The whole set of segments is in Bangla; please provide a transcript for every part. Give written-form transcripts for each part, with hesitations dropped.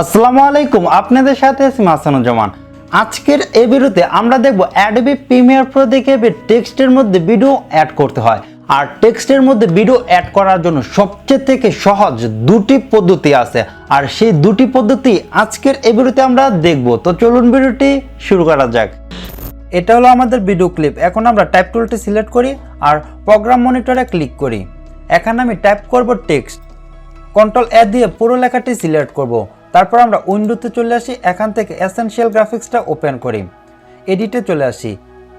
আসসালামু আলাইকুম, আপনাদের সাথে আছি হাসান জামান। আজকের এই ভিডিওতে আমরা দেখব অ্যাডোবি প্রিমিয়ার প্রো দিয়ে টেক্সটের মধ্যে ভিডিও অ্যাড করতে হয়। আর টেক্সটের মধ্যে ভিডিও অ্যাড করার জন্য সবচেয়ে থেকে সহজ দুটি পদ্ধতি আছে, আর সেই দুটি পদ্ধতি আজকের এই ভিডিওতে আমরা দেখব। তো চলুন ভিডিওটি শুরু করা যাক। এটা হলো আমাদের ভিডিও ক্লিপ। এখন আমরা টাইপ টুলটি সিলেক্ট করি আর প্রোগ্রাম মনিটরে ক্লিক করি। এখানে আমি টাইপ করব টেক্সট, কন্ট্রোল এ দিয়ে পুরো লেখাটি সিলেক্ট করব। তারপর আমরা উইন্ডোতে চলে আসি, এখান থেকে এসেনশিয়াল গ্রাফিক্সটা ওপেন করি, এডিটে চলে আসি।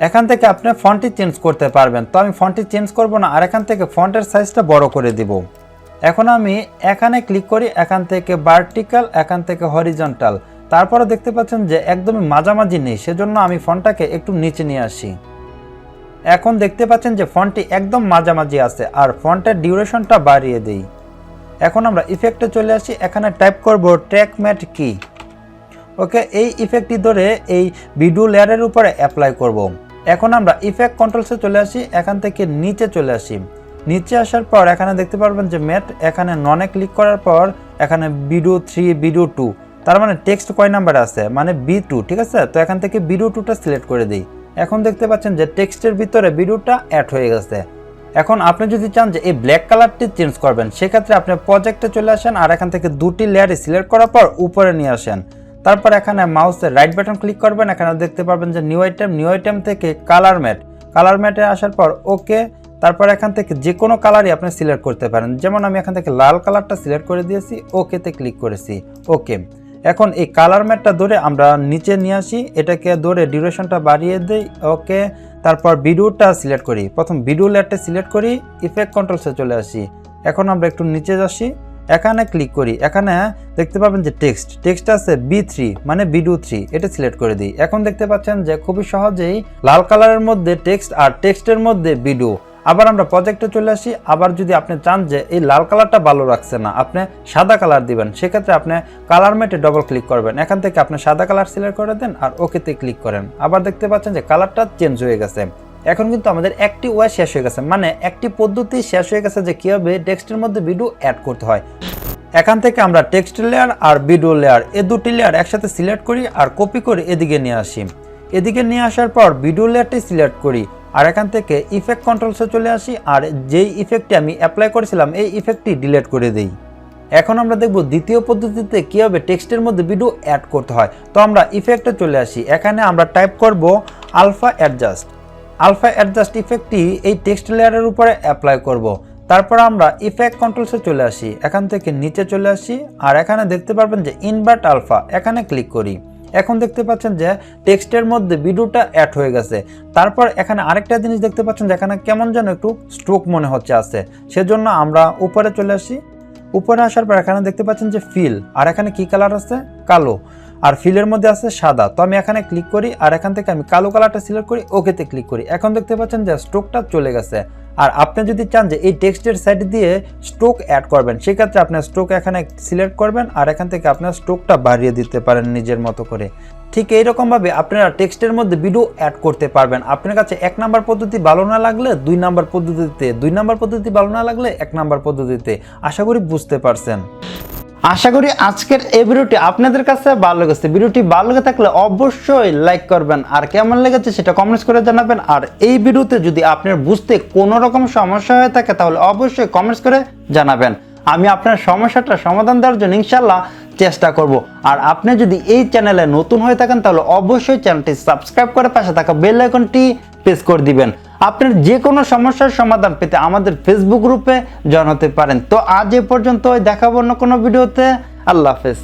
এখান থেকে আপনি ফন্টটি চেঞ্জ করতে পারবেন, তো আমি ফন্টটি চেঞ্জ করব না, আর এখান থেকে ফন্টের সাইজটা বড় করে দিব। এখন আমি এখানে ক্লিক করি, এখান থেকে ভার্টিক্যাল, এখান থেকে হরিজন্টাল। তারপরে দেখতে পাচ্ছেন যে একদমই মাঝামাঝি নেই, সেজন্য আমি ফন্টটাকে একটু নিচে নিয়ে আসি। এখন দেখতে পাচ্ছেন যে ফন্টটি একদম মাঝামাঝি আছে, আর ফন্টের ডিউরেশনটা বাড়িয়ে দিই। এখন আমরা ইফেক্টে চলে আসি, এখানে টাইপ করব ট্র্যাক ম্যাট কি। ওকে, এই ইফেক্টটি ধরে এই ভিডিও লেয়ারের উপরে অ্যাপ্লাই করব। এখন আমরা ইফেক্ট কন্ট্রোলসে চলে আসি, এখান থেকে নিচে চলে আসি। নিচে আসার পর এখানে দেখতে পারবেন যে ম্যাট, এখানে ননে ক্লিক করার পর এখানে ভিডিও 3 ভিডিও 2, তার মানে টেক্সট কয় নাম্বার আছে, মানে B2, ঠিক আছে। তো এখান থেকে ভিডিও 2টা সিলেক্ট করে দিই। এখন দেখতে পাচ্ছেন যে টেক্সটের ভিতরে ভিডিওটা অ্যাড হয়ে গেছে। এখন আপনি যদি চান যে এই ব্ল্যাক কালারটি চেঞ্জ করবেন, সেক্ষেত্রে আপনি প্রজেক্টে চলে আসেন আর এখান থেকে দুটি লেয়ারে সিলেক্ট করার পর উপরে নিয়ে আসেন। তারপর এখানে মাউসের রাইট বাটন ক্লিক করবেন, এখানে দেখতে পারবেন যে নিউ আইটেম থেকে কালার ম্যাটে আসার পর ওকে। তারপর এখান থেকে যে কোনো কালারই আপনি সিলেক্ট করতে পারেন, যেমন আমি এখান থেকে লাল কালারটা সিলেক্ট করে দিয়েছি, ওকেতে ক্লিক করেছি, ওকে। এখন এই কালার ম্যাটটা ধরে আমরা নিচে নিয়ে আসি, এটাকে ধরে ডিউরেশনটা বাড়িয়ে দিই, ওকে। তারপর ভিডিওটা সিলেক্ট করি, প্রথম ভিডিও লেয়ারটা সিলেক্ট করি, ইফেক্ট কন্ট্রোলসে চলে আসি। এখন আমরা একটু নিচে আসি, এখানে ক্লিক করি, এখানে দেখতে পাবেন যে টেক্সট আছে B3, মানে ভিডিও 3, এটা সিলেক্ট করে দিই। এখন দেখতে পাচ্ছেন যে খুবই সহজেই লাল কালারের মধ্যে টেক্সট আর টেক্সটের মধ্যে ভিডিও। আবার আমরা প্রজেক্টে চলে আসি। আবার যদি আপনি চান যে এই লাল কালারটা ভালো লাগছে না, আপনি সাদা কালার দিবেন, সেক্ষেত্রে আপনি কালার ম্যাটে ডবল ক্লিক করবেন, এখান থেকে আপনি সাদা কালার সিলেক্ট করে দেন আর ওকেতে ক্লিক করেন। আবার দেখতে পাচ্ছেন যে কালারটা চেঞ্জ হয়ে গেছে। এখন কিন্তু আমাদের একটি ওয়ে শেষ হয়ে গেছে, মানে একটি পদ্ধতি শেষ হয়ে গেছে যে কীভাবে টেক্সটের মধ্যে ভিডিও অ্যাড করতে হয়। এখান থেকে আমরা টেক্সট লেয়ার আর ভিডিও লেয়ার, এই দুটি লেয়ার একসাথে সিলেক্ট করি আর কপি করে এদিকে নিয়ে আসি। এদিকে নিয়ে আসার পর ভিডিও লেয়ারটি সিলেক্ট করি আর এখান থেকে ইফেক্ট কন্ট্রোলসে চলে আসি, আর যেই ইফেক্টটি আমি অ্যাপ্লাই করেছিলাম এই ইফেক্টটি ডিলিট করে দিই। এখন আমরা দেখব দ্বিতীয় পদ্ধতিতে কীভাবে টেক্সটের মধ্যে ভিডিও অ্যাড করতে হয়। তো আমরা ইফেক্টে চলে আসি, এখানে আমরা টাইপ করব আলফা অ্যাডজাস্ট ইফেক্টটি এই টেক্সট লেয়ারের উপরে অ্যাপ্লাই করব। তারপর আমরা ইফেক্ট কন্ট্রোলসে চলে আসি, এখান থেকে নিচে চলে আসি আর এখানে দেখতে পারবেন যে ইনভার্ট আলফা, এখানে ক্লিক করি। এখন দেখতে পাচ্ছেন যে টেক্সটের মধ্যে ভিডিওটা অ্যাড হয়ে গেছে। তারপর এখানে আরেকটা জিনিস দেখতে পাচ্ছেন যে এখানে কেমন যেন একটু স্ট্রোক মনে হচ্ছে আছে, সেজন্য আমরা উপরে চলে আসি। উপরে আসার পর এখানে দেখতে পাচ্ছেন যে ফিল, আর এখানে কি কালার আছে, কালো, আর ফিলের মধ্যে আছে সাদা। তো আমি এখানে ক্লিক করি আর এখান থেকে আমি কালো কালারটা সিলেক্ট করি, ওকেতে ক্লিক করি। এখন দেখতে পাচ্ছেন যে স্ট্রোকটা চলে গেছে। আর আপনি যদি চান যে এই টেক্সটের সাইড দিয়ে স্ট্রোক অ্যাড করবেন, সেক্ষেত্রে আপনি স্ট্রোক এখানে সিলেক্ট করবেন আর এখান থেকে আপনার স্ট্রোকটা বাড়িয়ে দিতে পারেন নিজের মতো করে। ঠিক এইরকমভাবে আপনারা টেক্সটের মধ্যে ভিডিও অ্যাড করতে পারবেন। আপনার কাছে 1 নাম্বার পদ্ধতি ভালো না লাগলে 2 নাম্বার পদ্ধতিতে, 2 নাম্বার পদ্ধতি ভালো না লাগলে 1 নাম্বার পদ্ধতিতে। আশা করি বুঝতে পারছেন। আশা করি আজকের এই ভিডিওটি আপনাদের কাছে ভালো লেগেছে। ভিডিওটি ভালো লেগে থাকলে অবশ্যই লাইক করবেন, আর কেমন লেগেছে সেটা কমেন্টস করে জানাবেন। আর এই ভিডিওতে যদি আপনার বুঝতে কোনো রকম সমস্যা হয়ে থাকে তাহলে অবশ্যই কমেন্টস করে জানাবেন। আমি আপনার সমস্যাটা সমাধান দেওয়ার জন্য ইনশাল্লাহ চেষ্টা করব। আর আপনি যদি এই চ্যানেলে নতুন হয়ে থাকেন তাহলে অবশ্যই চ্যানেলটি সাবস্ক্রাইব করে পাশে থাকা বেল আইকনটি প্রেস করে দিবেন। আপনার যে কোনো সমস্যার সমাধান পেতে আমাদের ফেসবুক গ্রুপে জয়েন হতে পারেন। তো আজ এ পর্যন্ত, দেখাবো অন্য কোনো ভিডিওতে। আল্লাহ হাফেজ।